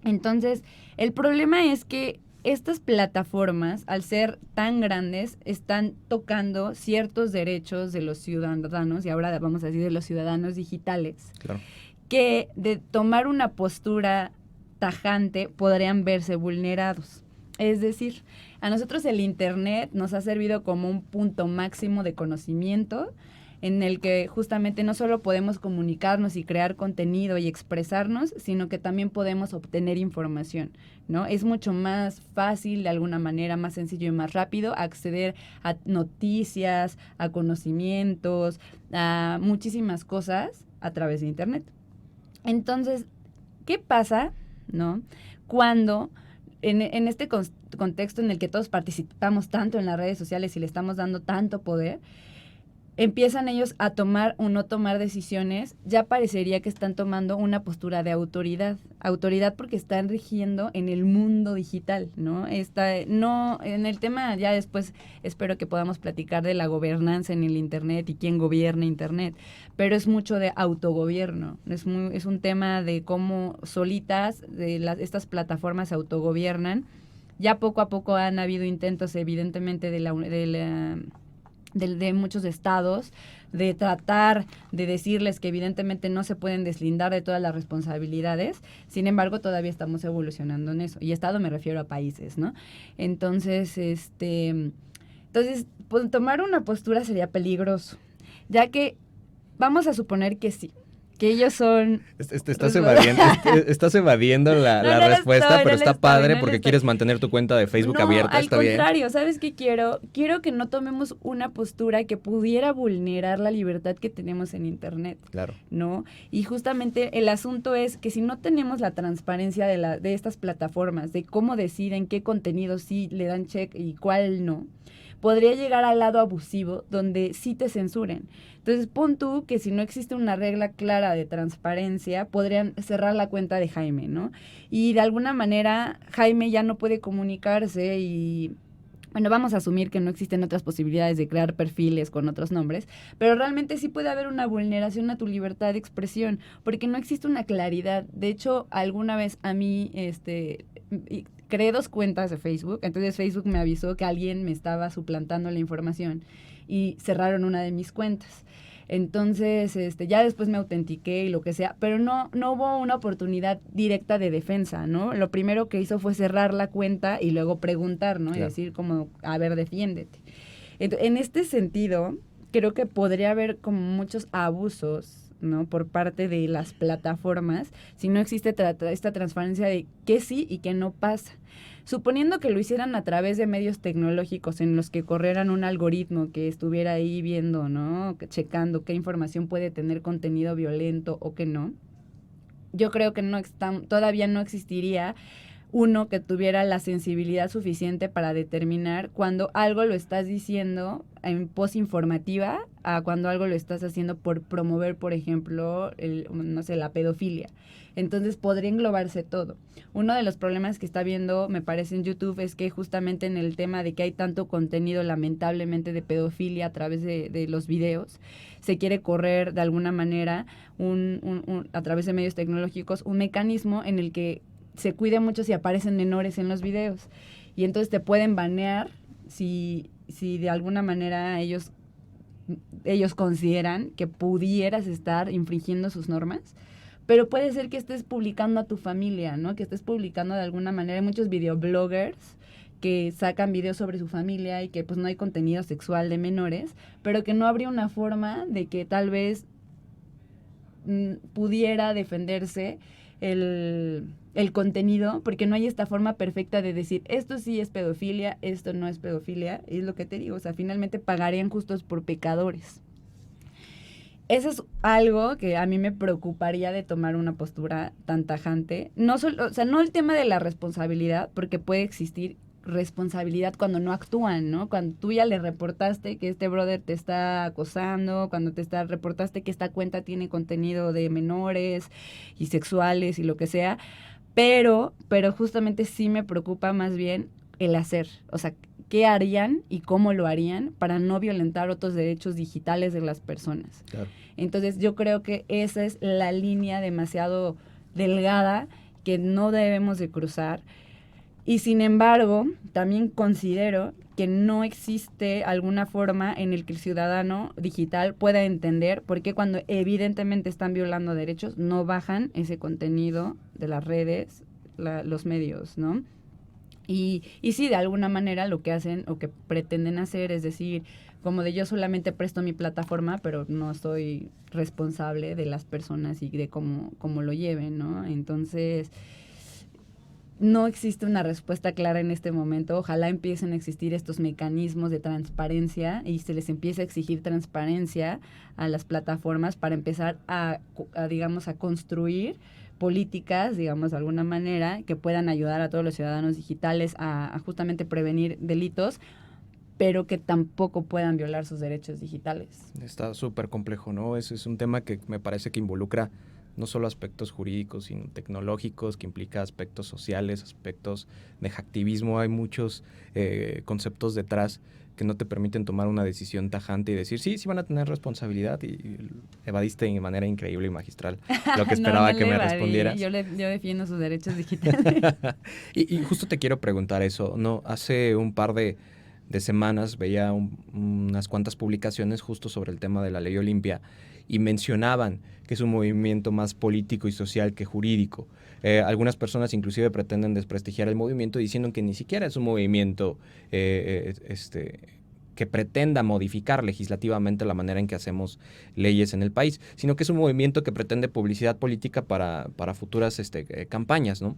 Entonces, el problema es que estas plataformas, al ser tan grandes, están tocando ciertos derechos de los ciudadanos, y ahora vamos a decir de los ciudadanos digitales, Claro. que de tomar una postura tajante podrían verse vulnerados. Es decir, a nosotros el Internet nos ha servido como un punto máximo de conocimiento, en el que justamente no solo podemos comunicarnos y crear contenido y expresarnos, sino que también podemos obtener información, ¿no? Es mucho más fácil, de alguna manera, más sencillo y más rápido, acceder a noticias, a conocimientos, a muchísimas cosas a través de Internet. Entonces, ¿qué pasa, no? Cuando en este contexto en el que todos participamos tanto en las redes sociales y le estamos dando tanto poder, empiezan ellos a tomar o no tomar decisiones, ya parecería que están tomando una postura de autoridad porque están rigiendo en el mundo digital, ¿no? No, en el tema ya después espero que podamos platicar de la gobernanza en el Internet y quién gobierna Internet, pero es mucho de autogobierno, es un tema de cómo solitas estas plataformas se autogobiernan. Ya poco a poco han habido intentos, evidentemente, de muchos estados, de tratar de decirles que evidentemente no se pueden deslindar de todas las responsabilidades. Sin embargo, todavía estamos evolucionando en eso. Y estado me refiero a países, ¿no? Entonces, pues, tomar una postura sería peligroso, ya que vamos a suponer que sí, que ellos son... Estás evadiendo la respuesta, pero está padre porque quieres mantener tu cuenta de Facebook abierta, está bien. Al contrario, ¿sabes qué quiero? Quiero que no tomemos una postura que pudiera vulnerar la libertad que tenemos en Internet. Claro. ¿No? Y justamente el asunto es que si no tenemos la transparencia de estas plataformas, de cómo deciden qué contenido sí le dan check y cuál no, podría llegar al lado abusivo donde sí te censuren. Entonces, pon tú que si no existe una regla clara de transparencia, podrían cerrar la cuenta de Jaime, ¿no? Y de alguna manera Jaime ya no puede comunicarse y... Bueno, vamos a asumir que no existen otras posibilidades de crear perfiles con otros nombres, pero realmente sí puede haber una vulneración a tu libertad de expresión, porque no existe una claridad. De hecho, alguna vez a mí, creé 2 cuentas de Facebook, entonces Facebook me avisó que alguien me estaba suplantando la información y cerraron una de mis cuentas. Entonces, ya después me autentiqué y lo que sea, pero no hubo una oportunidad directa de defensa, ¿no? Lo primero que hizo fue cerrar la cuenta y luego preguntar, ¿no? Claro. Y decir como, a ver, defiéndete. En este sentido, creo que podría haber como muchos abusos, ¿no? Por parte de las plataformas, si no existe esta transparencia de qué sí y qué no pasa. Suponiendo que lo hicieran a través de medios tecnológicos en los que corrieran un algoritmo que estuviera ahí viendo, ¿no? Checando qué información puede tener contenido violento o qué no, yo creo que todavía no existiría uno que tuviera la sensibilidad suficiente para determinar cuando algo lo estás diciendo en pos informativa a cuando algo lo estás haciendo por promover, por ejemplo, la pedofilia. Entonces podría englobarse todo. Uno de los problemas que está viendo, me parece, en YouTube es que justamente en el tema de que hay tanto contenido lamentablemente de pedofilia a través de los videos, se quiere correr de alguna manera a través de medios tecnológicos un mecanismo en el que se cuida mucho si aparecen menores en los videos. Y entonces te pueden banear si de alguna manera ellos consideran que pudieras estar infringiendo sus normas. Pero puede ser que estés publicando a tu familia, ¿no? Que estés publicando de alguna manera. Hay muchos videobloggers que sacan videos sobre su familia y que pues no hay contenido sexual de menores, pero que no habría una forma de que tal vez pudiera defenderse el contenido, porque no hay esta forma perfecta de decir, esto sí es pedofilia, esto no es pedofilia, y es lo que te digo, o sea, finalmente pagarían justos por pecadores. Eso es algo que a mí me preocuparía de tomar una postura tan tajante, no el tema de la responsabilidad, porque puede existir responsabilidad cuando no actúan, ¿no? Cuando tú ya le reportaste que este brother te está acosando, cuando reportaste que esta cuenta tiene contenido de menores y sexuales y lo que sea, pero justamente sí me preocupa más bien el hacer, o sea, qué harían y cómo lo harían para no violentar otros derechos digitales de las personas. Claro. Entonces yo creo que esa es la línea demasiado delgada que no debemos de cruzar. Y sin embargo, también considero que no existe alguna forma en el que el ciudadano digital pueda entender por qué cuando evidentemente están violando derechos no bajan ese contenido de las redes, los medios, ¿no? Y sí, de alguna manera lo que hacen o que pretenden hacer es decir, como de yo solamente presto mi plataforma, pero no soy responsable de las personas y de cómo lo lleven, ¿no? Entonces no existe una respuesta clara en este momento. Ojalá empiecen a existir estos mecanismos de transparencia y se les empiece a exigir transparencia a las plataformas para empezar a construir políticas, digamos, de alguna manera, que puedan ayudar a todos los ciudadanos digitales a justamente prevenir delitos, pero que tampoco puedan violar sus derechos digitales. Está súper complejo, ¿no? Ese es un tema que me parece que involucra no solo aspectos jurídicos, sino tecnológicos, que implica aspectos sociales, aspectos de hacktivismo. Hay muchos conceptos detrás que no te permiten tomar una decisión tajante y decir, sí van a tener responsabilidad, y evadiste de manera increíble y magistral lo que esperaba que me respondieras. Yo defiendo sus derechos digitales. y justo te quiero preguntar eso, ¿no? Hace un par de semanas veía unas cuantas publicaciones justo sobre el tema de la Ley Olimpia y mencionaban que es un movimiento más político y social que jurídico. Algunas personas inclusive pretenden desprestigiar el movimiento diciendo que ni siquiera es un movimiento que pretenda modificar legislativamente la manera en que hacemos leyes en el país, sino que es un movimiento que pretende publicidad política para futuras campañas, ¿no?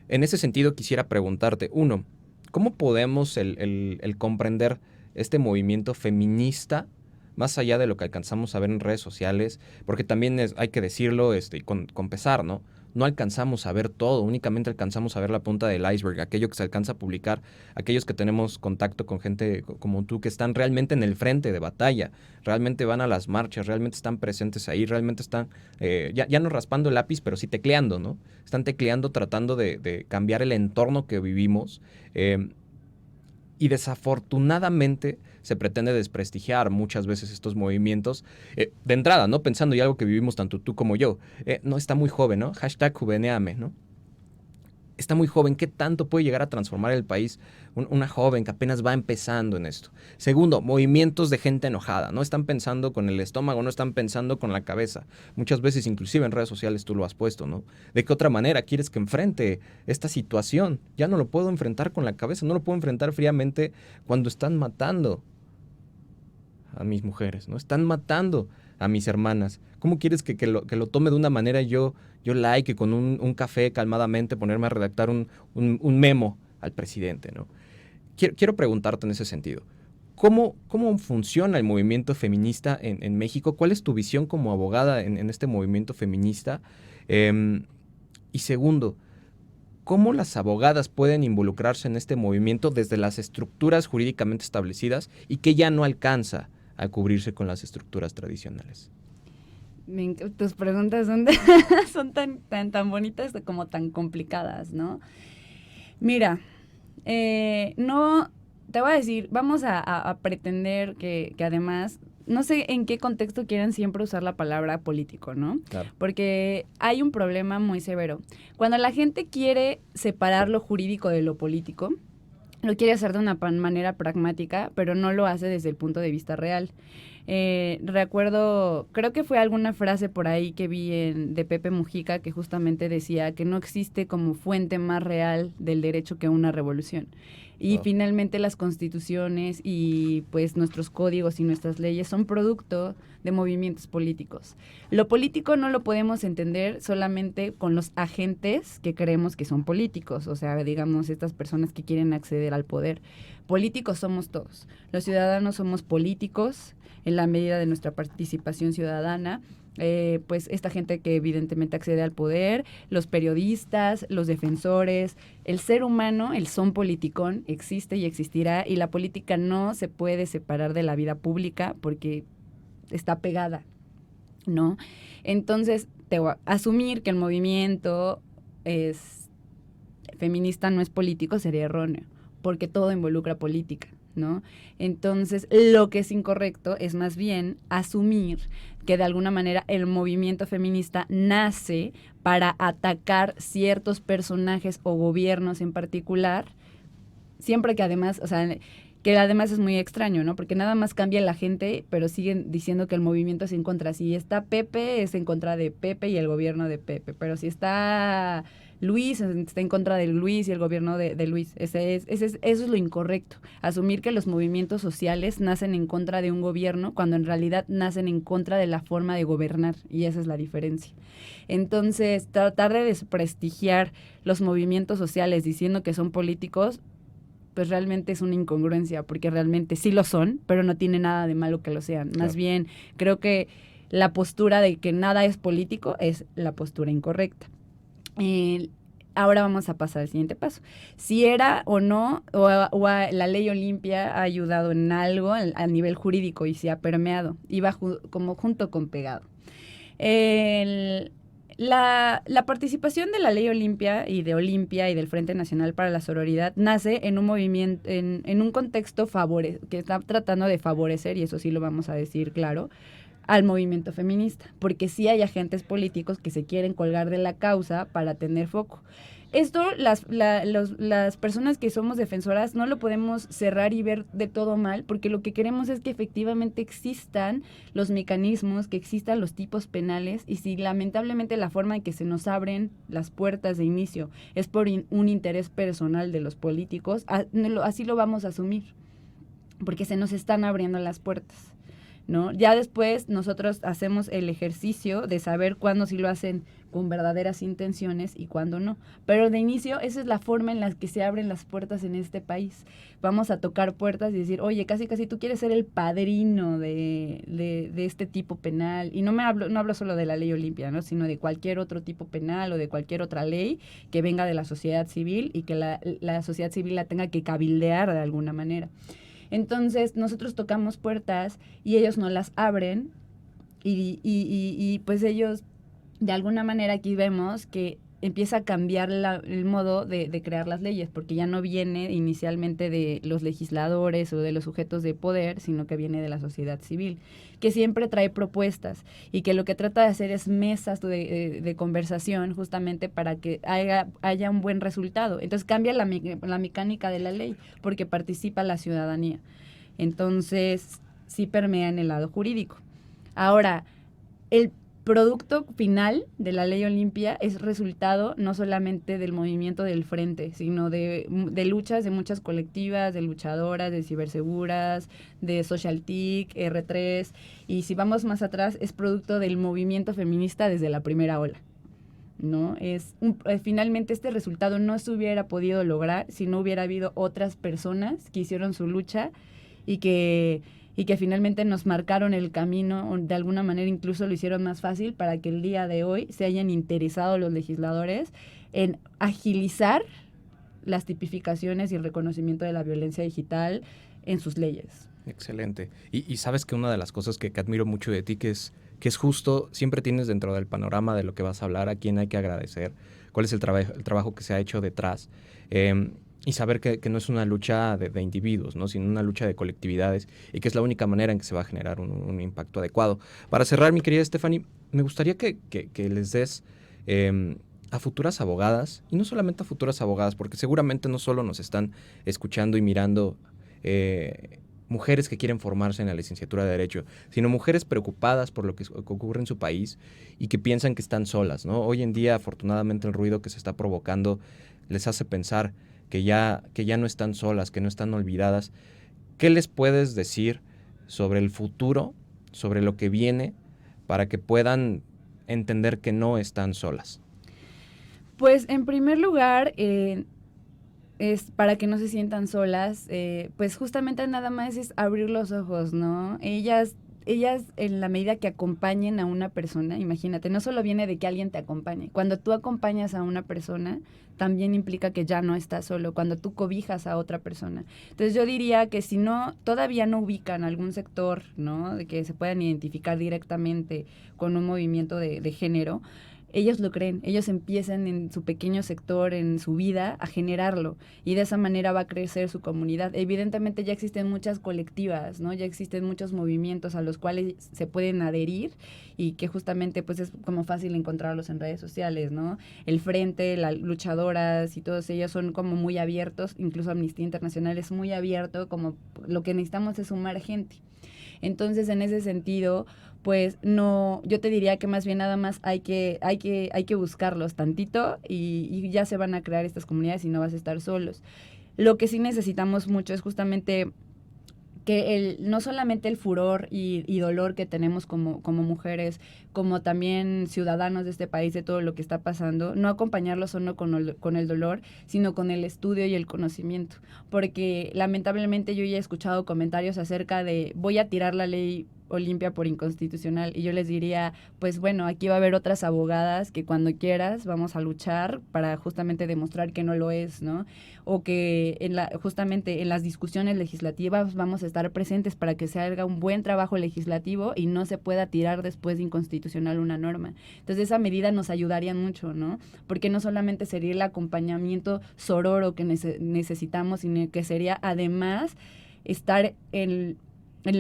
En ese sentido quisiera preguntarte, uno, ¿cómo podemos el comprender este movimiento feminista más allá de lo que alcanzamos a ver en redes sociales? Porque también hay que decirlo con pesar, ¿no? No alcanzamos a ver todo, únicamente alcanzamos a ver la punta del iceberg, aquello que se alcanza a publicar, aquellos que tenemos contacto con gente como tú, que están realmente en el frente de batalla, realmente van a las marchas, realmente están presentes ahí, realmente están, ya no raspando el lápiz, pero sí tecleando, ¿no? Están tecleando, tratando de cambiar el entorno que vivimos, y desafortunadamente se pretende desprestigiar muchas veces estos movimientos. De entrada, ¿no? Pensando, y algo que vivimos tanto tú como yo, no, está muy joven, ¿no? #juveneame, ¿no? Está muy joven. ¿Qué tanto puede llegar a transformar el país una joven que apenas va empezando en esto? Segundo, movimientos de gente enojada. No están pensando con el estómago, no están pensando con la cabeza. Muchas veces, inclusive en redes sociales, tú lo has puesto, ¿no? ¿De qué otra manera quieres que enfrente esta situación? Ya no lo puedo enfrentar con la cabeza, no lo puedo enfrentar fríamente cuando están matando a mis mujeres, ¿no? Están matando a mis hermanas. ¿Cómo quieres que lo tome de una manera yo laique, con un café calmadamente, ponerme a redactar un memo al presidente, ¿no? Quiero preguntarte en ese sentido. ¿Cómo funciona el movimiento feminista en México? ¿Cuál es tu visión como abogada en este movimiento feminista? Y segundo, ¿cómo las abogadas pueden involucrarse en este movimiento desde las estructuras jurídicamente establecidas y que ya no alcanza a cubrirse con las estructuras tradicionales? Tus preguntas son tan bonitas como tan complicadas, ¿no? Mira, no, te voy a decir, vamos a pretender que además, no sé en qué contexto quieran siempre usar la palabra político, ¿no? Claro. Porque hay un problema muy severo. Cuando la gente quiere separar lo jurídico de lo político, lo quiere hacer de una manera pragmática, pero no lo hace desde el punto de vista real. Recuerdo, creo que fue alguna frase por ahí que vi de Pepe Mujica que justamente decía que no existe como fuente más real del derecho que una revolución. Y finalmente las constituciones y pues nuestros códigos y nuestras leyes son producto de movimientos políticos. Lo político no lo podemos entender solamente con los agentes que creemos que son políticos, o sea, digamos, estas personas que quieren acceder al poder. Políticos somos todos. Los ciudadanos somos políticos en la medida de nuestra participación ciudadana. Pues esta gente que evidentemente accede al poder, los periodistas, los defensores, el ser humano, el son politicón, existe y existirá, y la política no se puede separar de la vida pública porque está pegada, ¿no? Entonces, asumir que el movimiento feminista no es político sería erróneo, porque todo involucra política, ¿no? Entonces, lo que es incorrecto es más bien asumir que de alguna manera el movimiento feminista nace para atacar ciertos personajes o gobiernos en particular, siempre que además, o sea, que además es muy extraño, ¿no? Porque nada más cambia la gente, pero siguen diciendo que el movimiento es en contra. Si está Pepe, es en contra de Pepe y el gobierno de Pepe, pero si está Luis, está en contra de Luis y el gobierno de Luis. Eso es lo incorrecto. Asumir que los movimientos sociales nacen en contra de un gobierno cuando en realidad nacen en contra de la forma de gobernar, y esa es la diferencia. Entonces, tratar de desprestigiar los movimientos sociales diciendo que son políticos, pues realmente es una incongruencia, porque realmente sí lo son, pero no tiene nada de malo que lo sean. Claro. Más bien, creo que la postura de que nada es político es la postura incorrecta. Ahora vamos a pasar al siguiente paso. Si era o no, o la ley Olimpia ha ayudado en algo a nivel jurídico y se ha permeado, iba como junto con pegado. La participación de la ley Olimpia y del Frente Nacional para la Sororidad nace en un movimiento, en un contexto que está tratando de favorecer, y eso sí lo vamos a decir claro, al movimiento feminista, porque sí hay agentes políticos que se quieren colgar de la causa para tener foco. Esto, las personas que somos defensoras no lo podemos cerrar y ver de todo mal, porque lo que queremos es que efectivamente existan los mecanismos, que existan los tipos penales, y si lamentablemente la forma en que se nos abren las puertas de inicio es por un interés personal de los políticos, así lo vamos a asumir, porque se nos están abriendo las puertas, ¿no? Ya después nosotros hacemos el ejercicio de saber cuándo sí lo hacen con verdaderas intenciones y cuándo no. Pero de inicio, esa es la forma en la que se abren las puertas en este país. Vamos a tocar puertas y decir, oye, casi tú quieres ser el padrino de este tipo penal. Y no hablo solo de la ley Olimpia, ¿no? Sino de cualquier otro tipo penal o de cualquier otra ley que venga de la sociedad civil y que la sociedad civil la tenga que cabildear de alguna manera. Entonces, nosotros tocamos puertas y ellos no las abren y pues ellos, de alguna manera aquí vemos que empieza a cambiar el modo de crear las leyes, porque ya no viene inicialmente de los legisladores o de los sujetos de poder, sino que viene de la sociedad civil, que siempre trae propuestas y que lo que trata de hacer es mesas de conversación justamente para que haya un buen resultado. Entonces cambia la mecánica de la ley porque participa la ciudadanía. Entonces sí permea en el lado jurídico. Ahora, producto final de la Ley Olimpia es resultado no solamente del movimiento del frente, sino de luchas de muchas colectivas, de luchadoras, de ciberseguras, de SocialTIC, R3, y si vamos más atrás, es producto del movimiento feminista desde la primera ola, ¿no? Finalmente este resultado no se hubiera podido lograr si no hubiera habido otras personas que hicieron su lucha y que finalmente nos marcaron el camino, o de alguna manera incluso lo hicieron más fácil para que el día de hoy se hayan interesado los legisladores en agilizar las tipificaciones y el reconocimiento de la violencia digital en sus leyes. Excelente. Y sabes que una de las cosas que admiro mucho de ti, que es justo, siempre tienes dentro del panorama de lo que vas a hablar, a quién hay que agradecer, cuál es el trabajo que se ha hecho detrás. Y saber que no es una lucha de individuos, ¿no? Sino una lucha de colectividades y que es la única manera en que se va a generar un impacto adecuado. Para cerrar, mi querida Stephanie, me gustaría que les des a futuras abogadas, y no solamente a futuras abogadas, porque seguramente no solo nos están escuchando y mirando mujeres que quieren formarse en la licenciatura de Derecho, sino mujeres preocupadas por lo que ocurre en su país y que piensan que están solas, ¿no? Hoy en día, afortunadamente, el ruido que se está provocando les hace pensar que ya no están solas, que no están olvidadas. ¿Qué les puedes decir sobre el futuro, sobre lo que viene, para que puedan entender que no están solas? Pues en primer lugar, es para que no se sientan solas, pues justamente nada más es abrir los ojos, ¿no? Ellas en la medida que acompañen a una persona, imagínate, no solo viene de que alguien te acompañe, cuando tú acompañas a una persona, también implica que ya no estás solo, cuando tú cobijas a otra persona. Entonces yo diría que si todavía no ubican algún sector, ¿no? De que se puedan identificar directamente con un movimiento de género, ellos lo creen, ellos empiezan en su pequeño sector, en su vida, a generarlo, y de esa manera va a crecer su comunidad. Evidentemente ya existen muchas colectivas, ¿no? Ya existen muchos movimientos a los cuales se pueden adherir y que justamente pues es como fácil encontrarlos en redes sociales, ¿no? El Frente, las luchadoras y todos ellos son como muy abiertos, incluso Amnistía Internacional es muy abierto, como lo que necesitamos es sumar gente. Entonces, en ese sentido, pues no, yo te diría que más bien nada más hay que buscarlos tantito y ya se van a crear estas comunidades y no vas a estar solos. Lo que sí necesitamos mucho es justamente que no solamente el furor y dolor que tenemos como mujeres, como también ciudadanos de este país, de todo lo que está pasando, no acompañarlo solo con el dolor, sino con el estudio y el conocimiento. Porque lamentablemente yo ya he escuchado comentarios acerca de voy a tirar la ley Olimpia por inconstitucional, y yo les diría, pues bueno, aquí va a haber otras abogadas que cuando quieras vamos a luchar para justamente demostrar que no lo es, ¿no? O que justamente en las discusiones legislativas vamos a estar presentes para que se haga un buen trabajo legislativo y no se pueda tirar después de inconstitucional una norma. Entonces esa medida nos ayudaría mucho, ¿no? Porque no solamente sería el acompañamiento sororo que necesitamos, sino que sería además estar en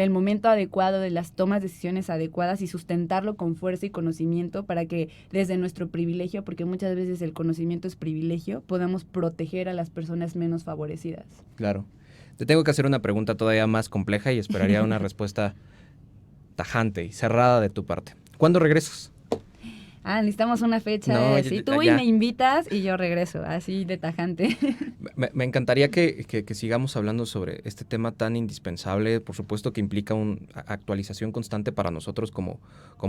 el momento adecuado de las tomas de decisiones adecuadas y sustentarlo con fuerza y conocimiento para que desde nuestro privilegio, porque muchas veces el conocimiento es privilegio, podamos proteger a las personas menos favorecidas. Claro. Te tengo que hacer una pregunta todavía más compleja y esperaría una respuesta tajante y cerrada de tu parte. ¿Cuándo regresas? Necesitamos una fecha. No, Si tú y me invitas y yo regreso, así de tajante. Me encantaría que sigamos hablando sobre este tema tan indispensable, por supuesto que implica una actualización constante para nosotros como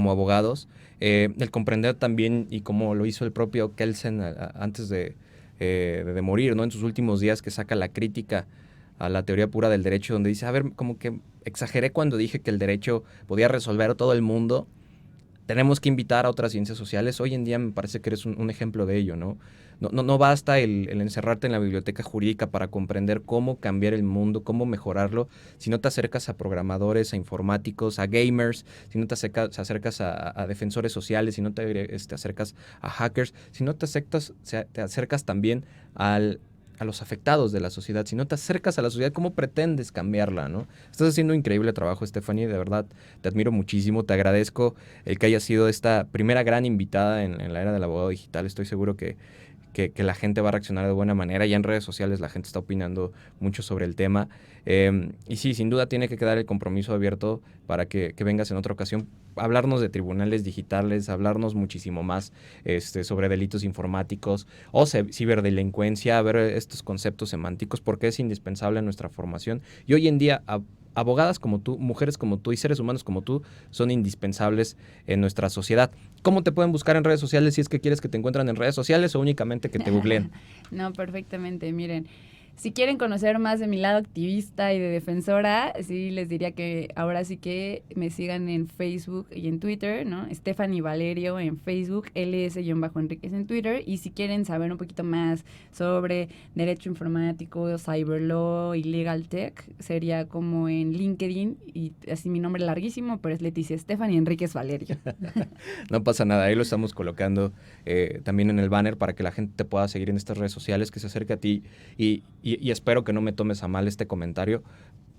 abogados, el comprender también, y como lo hizo el propio Kelsen antes de morir, ¿no? En sus últimos días, que saca la crítica a la teoría pura del derecho, donde dice, a ver, como que exageré cuando dije que el derecho podía resolver todo el mundo. Tenemos que invitar a otras ciencias sociales. Hoy en día me parece que eres un ejemplo de ello, ¿no? No basta el encerrarte en la biblioteca jurídica para comprender cómo cambiar el mundo, cómo mejorarlo, si no te acercas a programadores, a informáticos, a gamers, si no te acercas a defensores sociales, si no te acercas a hackers, si no te acercas también a los afectados de la sociedad, si no te acercas a la sociedad, ¿cómo pretendes cambiarla, no? Estás haciendo un increíble trabajo, Stephanie, de verdad, te admiro muchísimo, te agradezco el que hayas sido esta primera gran invitada en la era del abogado digital. Estoy seguro que que la gente va a reaccionar de buena manera. Ya en redes sociales la gente está opinando mucho sobre el tema. Y sí, sin duda tiene que quedar el compromiso abierto para que vengas en otra ocasión, hablarnos de tribunales digitales, hablarnos muchísimo más sobre delitos informáticos o ciberdelincuencia, ver estos conceptos semánticos, porque es indispensable en nuestra formación. Y hoy en día, abogadas como tú, mujeres como tú y seres humanos como tú son indispensables en nuestra sociedad. ¿Cómo te pueden buscar en redes sociales si es que quieres que te encuentren en redes sociales o únicamente que te googleen? No, perfectamente. Miren, si quieren conocer más de mi lado activista y de defensora, sí les diría que ahora sí que me sigan en Facebook y en Twitter, ¿no? Stephanie Valerio en Facebook, LS-Enríquez en Twitter. Y si quieren saber un poquito más sobre derecho informático, cyberlaw y legal tech, sería como en LinkedIn, y así mi nombre larguísimo, pero es Leticia Stephanie Enríquez Valerio. No pasa nada, ahí lo estamos colocando también en el banner para que la gente te pueda seguir en estas redes sociales, que se acerque a ti y espero que no me tomes a mal este comentario,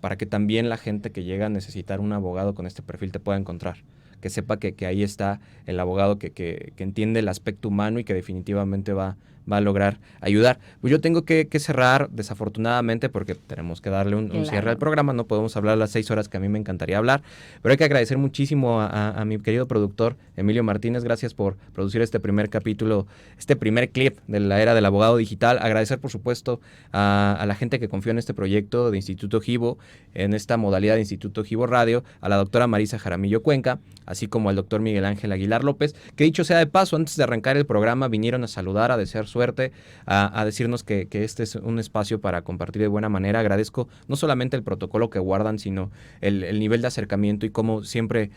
para que también la gente que llega a necesitar un abogado con este perfil te pueda encontrar, que sepa que ahí está el abogado que entiende el aspecto humano y que definitivamente va a lograr ayudar. Pues yo tengo que cerrar, desafortunadamente, porque tenemos que darle un cierre al programa. No podemos hablar las 6 horas que a mí me encantaría hablar, pero hay que agradecer muchísimo a mi querido productor Emilio Martínez. Gracias por producir este primer capítulo, este primer clip de la era del abogado digital. Agradecer, por supuesto, a la gente que confió en este proyecto de Instituto Givo, en esta modalidad de Instituto Givo Radio, a la doctora Marisa Jaramillo Cuenca, así como al doctor Miguel Ángel Aguilar López, que dicho sea de paso, antes de arrancar el programa vinieron a saludar, a desear suerte, a decirnos que este es un espacio para compartir de buena manera. Agradezco no solamente el protocolo que guardan, sino el nivel de acercamiento y cómo siempre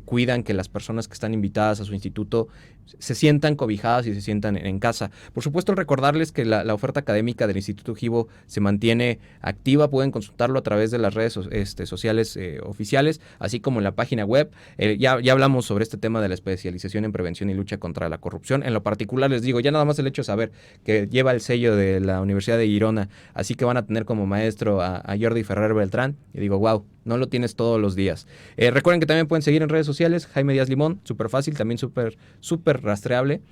cuidan que las personas que están invitadas a su instituto se sientan cobijadas y se sientan en casa. Por supuesto, recordarles que la oferta académica del Instituto Givo se mantiene activa. Pueden consultarlo a través de las redes sociales oficiales, así como en la página web. Ya hablamos sobre este tema de la especialización en prevención y lucha contra la corrupción. En lo particular, les digo, ya nada más el hecho de saber que lleva el sello de la Universidad de Girona, así que van a tener como maestro a Jordi Ferrer Beltrán, y digo, wow, no lo tienes todos los días. Recuerden que también pueden seguir en redes sociales, Jaime Díaz Limón, súper fácil, también súper rastreable.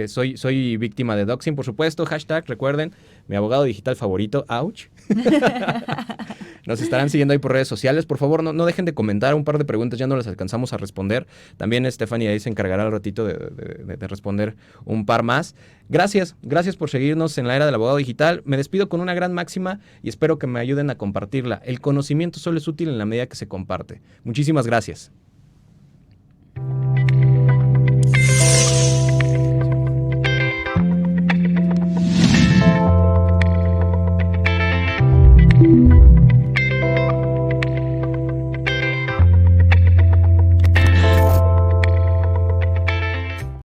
Soy víctima de doxing, por supuesto. Hashtag, recuerden, mi abogado digital favorito, ouch. Nos estarán siguiendo ahí por redes sociales. Por favor, no dejen de comentar un par de preguntas, ya no las alcanzamos a responder. También Stephanie ahí se encargará al ratito de responder un par más. Gracias por seguirnos en la era del abogado digital. Me despido con una gran máxima y espero que me ayuden a compartirla. El conocimiento solo es útil en la medida que se comparte. Muchísimas gracias.